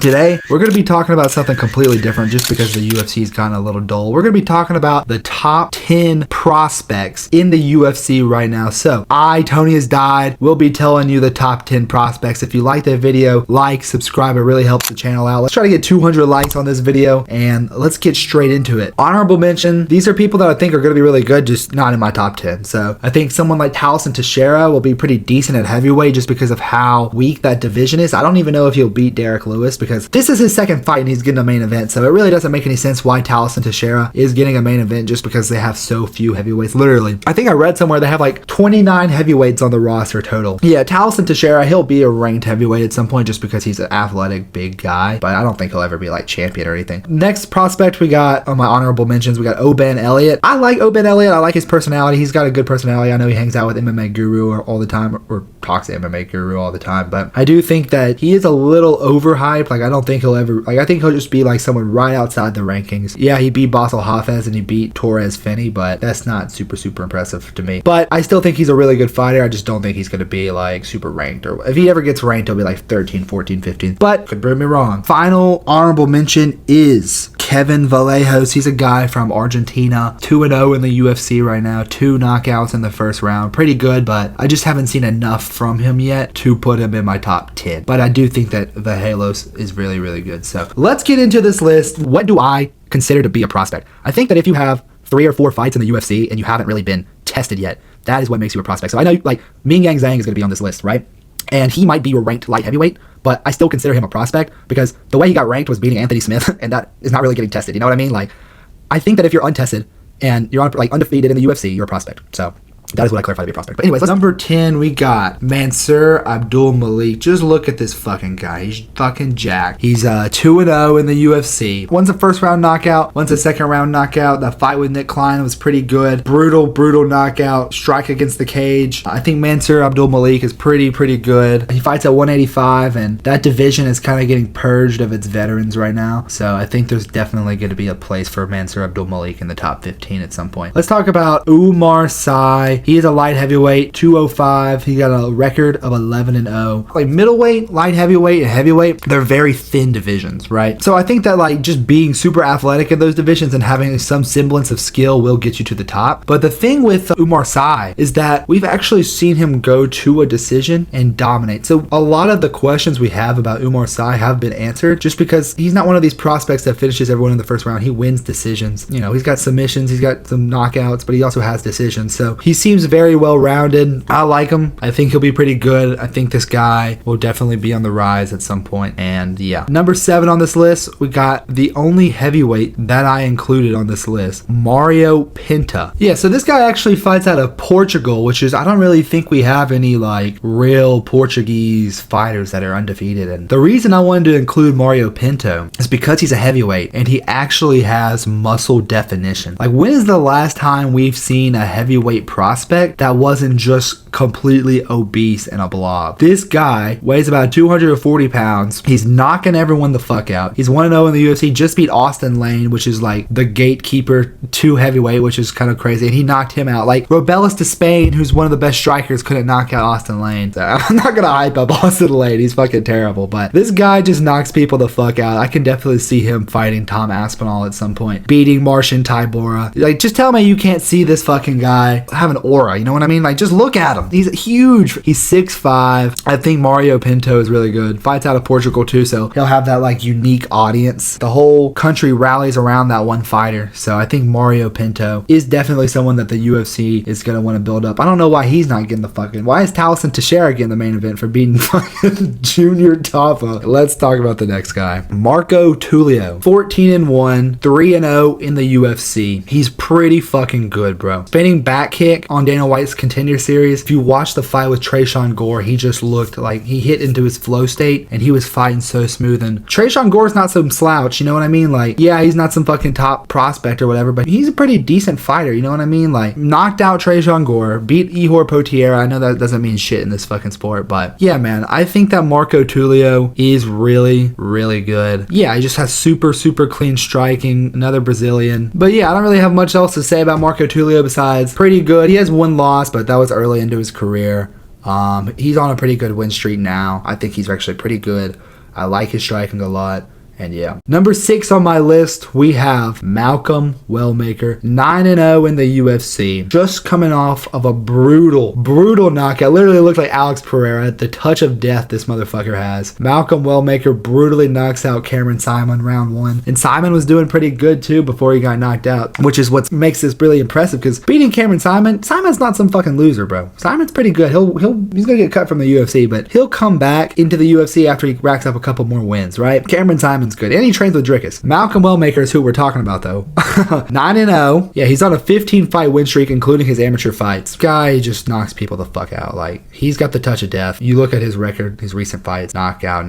Today, we're going to be talking about something completely different just because the UFC's gotten a little dull. We're going to be talking about the top 10 prospects in the UFC right now. So, Tony Has Died, will be telling you the top 10 prospects. If you like the video, like, subscribe. It really helps the channel out. Let's try to get 200 likes on this video, and let's get straight into it. Honorable mention, these are people that I think are going to be really good, just not in my top 10. So, I think someone like Taliesin Teixeira will be pretty decent at heavyweight just because of how weak that division is. I don't even know if he'll beat Derek Lewis because this is his second fight and he's getting a main event, so it really doesn't make any sense why Taliesin Teixeira is getting a main event just because they have so few heavyweights. Literally, I think I read somewhere they have like 29 heavyweights on the roster total. Yeah, Taliesin Teixeira, he'll be a ranked heavyweight at some point just because he's an athletic big guy, but I don't think he'll ever be like champion or anything. Next prospect we got on my honorable mentions, we got Oben Elliott. I like Oben Elliott. I like his personality. He's got a good personality. I know he hangs out with MMA Guru all the time, or talks to MMA Guru all the time, but I do think that he is a little overhyped. Like, I don't think he'll ever, I think he'll just be like someone right outside the rankings. Yeah, he beat Basel Hafez and he beat Torres Finney, but that's not super impressive to me. But I still think he's a really good fighter. I just don't think he's going to be like super ranked, or if he ever gets ranked, he'll be like 13, 14, 15. But could prove me wrong. Final honorable mention is Kevin Vallejos. He's a guy from Argentina, 2-0 in the UFC right now, 2 knockouts in the first round. Pretty good, but I just haven't seen enough from him yet to put him in my top 10. But I do think that Vallejos is really good. So let's get into this list. What do I consider to be a prospect? I think that if you have 3 or 4 fights in the UFC and you haven't really been tested yet, that is what makes you a prospect. So I know like Ming Yang Zhang is going to be on this list, right? And he might be your ranked light heavyweight, but I still consider him a prospect because the way he got ranked was beating Anthony Smith, and that is not really getting tested. You know what I mean? Like, I think that if you're untested and you're like undefeated in the UFC, you're a prospect. So that is what I clarify to be a prospect. But anyways, number 10, we got Mansour Abdulmalik. Just look at this fucking guy. He's fucking jacked. He's 2-0 in the UFC. One's a first round knockout. One's a second round knockout. That fight with Nick Klein was pretty good. Brutal knockout. Strike against the cage. I think Mansour Abdulmalik is pretty good. He fights at 185, and that division is kind of getting purged of its veterans right now. So I think there's definitely going to be a place for Mansour Abdulmalik in the top 15 at some point. Let's talk about Umar Sy. He is a light heavyweight, 205. He got a record of 11-0. Like middleweight, light heavyweight, and heavyweight, they're very thin divisions, right? So I think that like just being super athletic in those divisions and having some semblance of skill will get you to the top. But the thing with Umar Sy is that we've actually seen him go to a decision and dominate. So a lot of the questions we have about Umar Sy have been answered just because he's not one of these prospects that finishes everyone in the first round. He wins decisions. You know, he's got submissions, he's got some knockouts, but he also has decisions. So he seems very well rounded. I like him. I think he'll be pretty good. I think this guy will definitely be on the rise at some point. And yeah, number 7 on this list, we got the only heavyweight that I included on this list, Mario Pinta. Yeah, so this guy actually fights out of Portugal, which is, I don't really think we have any like real Portuguese fighters that are undefeated. And the reason I wanted to include Mario Pinto is because he's a heavyweight and he actually has muscle definition. Like, when is the last time we've seen a heavyweight prospect that wasn't just completely obese and a blob? This guy weighs about 240 pounds. He's knocking everyone the fuck out. He's 1-0 in the UFC, just beat Austin Lane, which is like the gatekeeper to heavyweight, which is kind of crazy, and he knocked him out. Like, Robelis to Spain, who's one of the best strikers, couldn't knock out Austin Lane. So I'm not gonna hype up Austin Lane, he's fucking terrible, but this guy just knocks people the fuck out. I can definitely see him fighting Tom Aspinall at some point, beating Marcin Tybura. Like, just tell me you can't see this fucking guy have an aura, you know what I mean? Like, just look at him. He's huge. He's 6'5". I think Mario Pinto is really good. Fights out of Portugal too, so he'll have that like unique audience. The whole country rallies around that one fighter. So I think Mario Pinto is definitely someone that the UFC is going to want to build up. I don't know why he's not getting the fucking... Why is Taliesin Teixeira getting the main event for beating fucking Junior Tapa? Let's talk about the next guy. Marco Tulio. 14-1, 3-0 in the UFC. He's pretty fucking good, bro. Spinning back kick on Dana White's Contender Series. If you watch the fight with Tresean Gore, he just looked like he hit into his flow state and he was fighting so smooth. And Tresean Gore's not some slouch, you know what I mean? Like, yeah, he's not some fucking top prospect or whatever, but he's a pretty decent fighter, you know what I mean? Like, knocked out Tresean Gore, beat Ihor Potieria. I know that doesn't mean shit in this fucking sport, but yeah, man, I think that Marco Tulio is really good. Yeah, he just has super clean striking, another Brazilian. But yeah, I don't really have much else to say about Marco Tulio besides pretty good. He has one loss, but that was early into his career. He's on a pretty good win streak now. I think he's actually pretty good. I like his striking a lot. And yeah. Number 6 on my list, we have Malcolm Wellmaker, 9-0 in the UFC. Just coming off of a brutal knockout. Literally looked like Alex Pereira. The touch of death this motherfucker has. Malcolm Wellmaker brutally knocks out Cameron Simon round 1. And Simon was doing pretty good too before he got knocked out, which is what makes this really impressive, because beating Cameron Simon's not some fucking loser, bro. Simon's pretty good. He's gonna get cut from the UFC, but he'll come back into the UFC after he racks up a couple more wins, right? Cameron Simon's good, and he trains with Drickus. Malcolm Wellmaker is who we're talking about though. 9-0. Yeah, he's on a 15 fight win streak, including his amateur fights. Guy just knocks people the fuck out. Like, he's got the touch of death. You look at his record, his recent fights, knockout.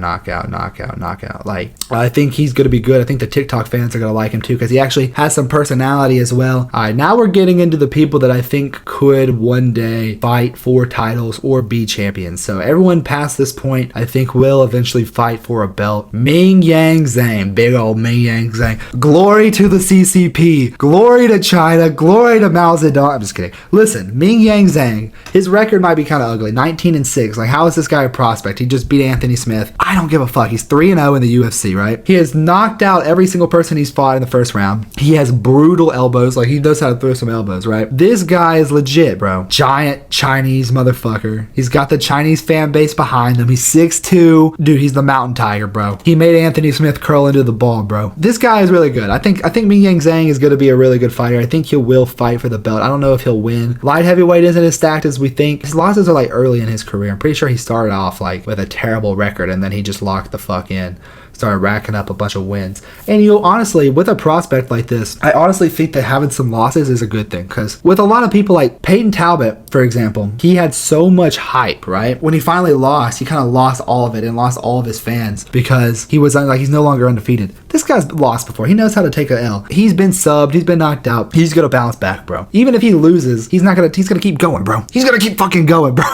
Like, I think he's gonna be good. I think the TikTok fans are gonna like him too, because he actually has some personality as well. All right, now we're getting into the people that I think could one day fight for titles or be champions. So everyone past this point, I think, will eventually fight for a belt. Ming Yang Zhang, big old Ming Yang Zhang. Glory to the CCP, glory to China, glory to Mao Zedong. I'm just kidding. Listen, Ming Yang Zhang, his record might be kind of ugly, 19-6. Like, how is this guy a prospect? He just beat Anthony Smith. I don't give a fuck. He's 3-0 in the UFC, right? He has knocked out every single person he's fought in the first round. He has brutal elbows. Like, he knows how to throw some elbows, right? This guy is legit, bro. Giant Chinese motherfucker. He's got the Chinese fan base behind him. He's 6'2". Dude, he's the mountain tiger, bro. He made Anthony Smith curl into the ball, bro. This guy is really good. I think Ming Yang Zhang is going to be a really good fighter. I think he will fight for the belt. I don't know if he'll win. Light heavyweight isn't as stacked as we think. His losses are like early in his career. I'm pretty sure he started off like with a terrible record, and then he just locked the fuck in. Started racking up a bunch of wins. And honestly, with a prospect like this, I honestly think that having some losses is a good thing, because with a lot of people like Peyton Talbot, for example, he had so much hype, right? When he finally lost, he kind of lost all of it and lost all of his fans, because he was like, he's no longer undefeated. This guy's lost before. He knows how to take an L. He's been subbed. He's been knocked out. He's gonna bounce back, bro. Even if he loses, he's gonna keep going, bro. He's gonna keep fucking going, bro.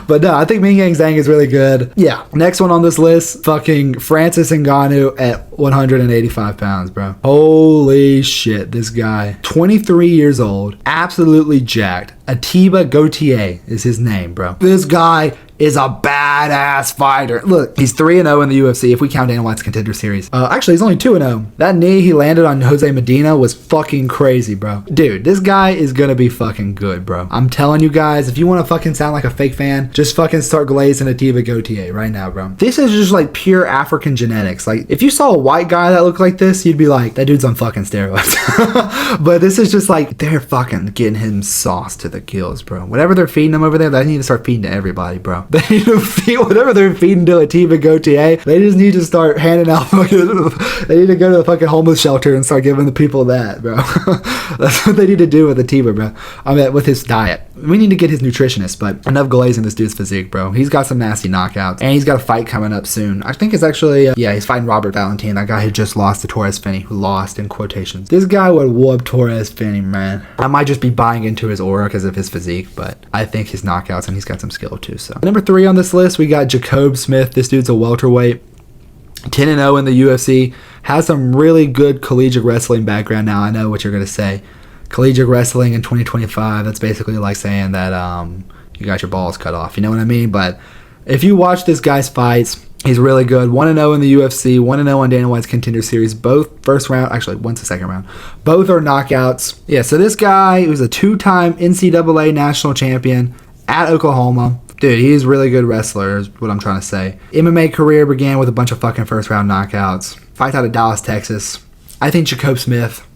But no, I think Ming Yang Zhang is really good. Yeah. Next one on this list, fucking Francis Ngannou at 185 pounds, bro. Holy shit, this guy. 23 years old, absolutely jacked. Atiba Gautier is his name, bro. This guy is a badass fighter. Look, he's 3-0 in the UFC if we count Dana White's Contender Series. Actually, he's only 2-0. That knee he landed on Jose Medina was fucking crazy, bro. Dude, this guy is gonna be fucking good, bro. I'm telling you guys, if you want to fucking sound like a fake fan, just fucking start glazing Atiba Gautier right now, bro. This is just like pure African genetics. Like, if you saw a white guy that looked like this, you'd be like, that dude's on fucking steroids. But this is just like, they're fucking getting him sauce to the gills, bro. Whatever they're feeding him over there, they need to start feeding to everybody, bro. They need to feed whatever they're feeding to Atiba Gautier. They just need to start handing out fucking, they need to go to the fucking homeless shelter and start giving the people that, bro. That's what they need to do with Atiba, bro. I mean, with his diet. We need to get his nutritionist, but enough glazing this dude's physique, bro. He's got some nasty knockouts, and he's got a fight coming up soon. I think it's actually, he's fighting Robert Valentin, that guy who just lost to Torres Finney, who lost in quotations. This guy would whoop Torres Finney, man. I might just be buying into his aura because of his physique, but I think his knockouts, and he's got some skill too. So number 3 on this list, we got Jacob Smith. This dude's a welterweight, 10-0 in the UFC, has some really good collegiate wrestling background. Now I know what you're gonna say. Collegiate wrestling in 2025, that's basically like saying that you got your balls cut off, you know what I mean? But if you watch this guy's fights, he's really good. 1-0 in the UFC, 1-0 on Dana White's Contender Series, both first round, actually one's the second round, both are knockouts. Yeah, so this guy was a 2-time NCAA national champion at Oklahoma. Dude, he's a really good wrestler is what I'm trying to say. MMA career began with a bunch of fucking first round knockouts. Fights out of Dallas, Texas. I think Jacob Smith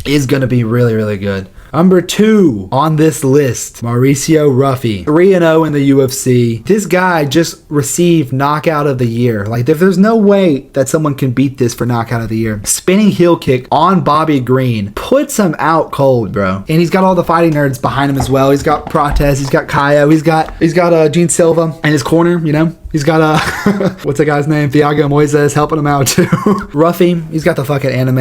is going to be really, really good. Number 2 on this list, Mauricio Ruffy, 3-0 in the UFC. This guy just received Knockout of the Year. Like, there's no way that someone can beat this for Knockout of the Year. Spinning heel kick on Bobby Green puts him out cold, bro. And he's got all the fighting nerds behind him as well. He's got Protez, he's got Kaio, he's got Gene Silva in his corner, you know. He's got what's the guy's name? Thiago Moises helping him out too. Ruffy, he's got the fucking anime.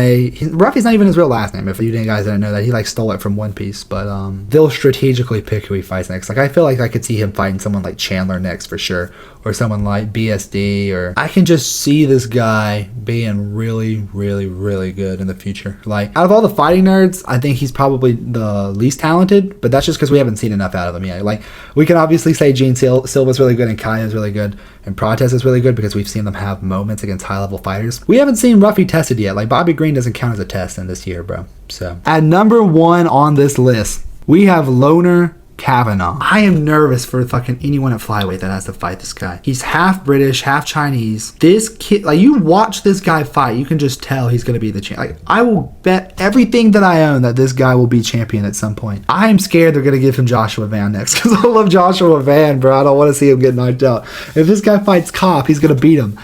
Ruffy's not even his real last name. If you guys didn't know that, he like stole it from One Piece. But they'll strategically pick who he fights next. Like, I feel like I could see him fighting someone like Chandler next for sure, or someone like BSD, or I can just see this guy being really, really, really good in the future. Like, out of all the fighting nerds, I think he's probably the least talented, but that's just because we haven't seen enough out of him yet. Like, we can obviously say Gene Silva's really good and Kaya's really good and Protest is really good because we've seen them have moments against high-level fighters. We haven't seen Ruffy tested yet. Like, Bobby Green doesn't count as a test in this year, bro. So, at number 1 on this list, we have Loner Kavanaugh. I am nervous for fucking anyone at flyweight that has to fight this guy. He's half British, half Chinese. This kid, like, you watch this guy fight, you can just tell he's gonna be the champ. Like, I will bet everything that I own that this guy will be champion at some point. I am scared they're gonna give him Joshua Van next because I love Joshua Van, bro. I don't want to see him get knocked out. If this guy fights Kopp, he's gonna beat him.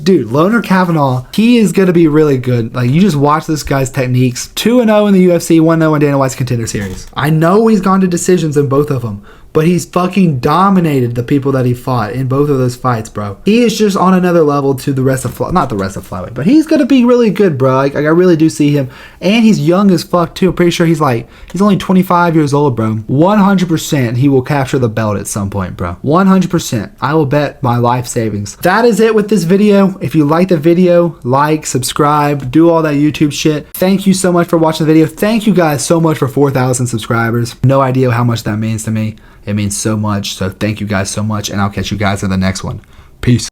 Dude, Loner Kavanaugh, he is gonna be really good. Like, you just watch this guy's techniques. 2-0 in the UFC, 1-0 in Dana White's Contender Series. I know he's gone to decisions in both of them, but he's fucking dominated the people that he fought in both of those fights, bro. He is just on another level to the rest of not the rest of flyweight, but he's gonna be really good, bro. Like, I really do see him, and he's young as fuck too. I'm pretty sure he's only 25 years old, bro. 100% he will capture the belt at some point, bro. 100%. I will bet my life savings. That is it with this video. If you like the video, like, subscribe, do all that YouTube shit. Thank you so much for watching the video. Thank you guys so much for 4,000 subscribers. No idea how much that means to me. It means so much. So thank you guys so much, and I'll catch you guys in the next one. Peace.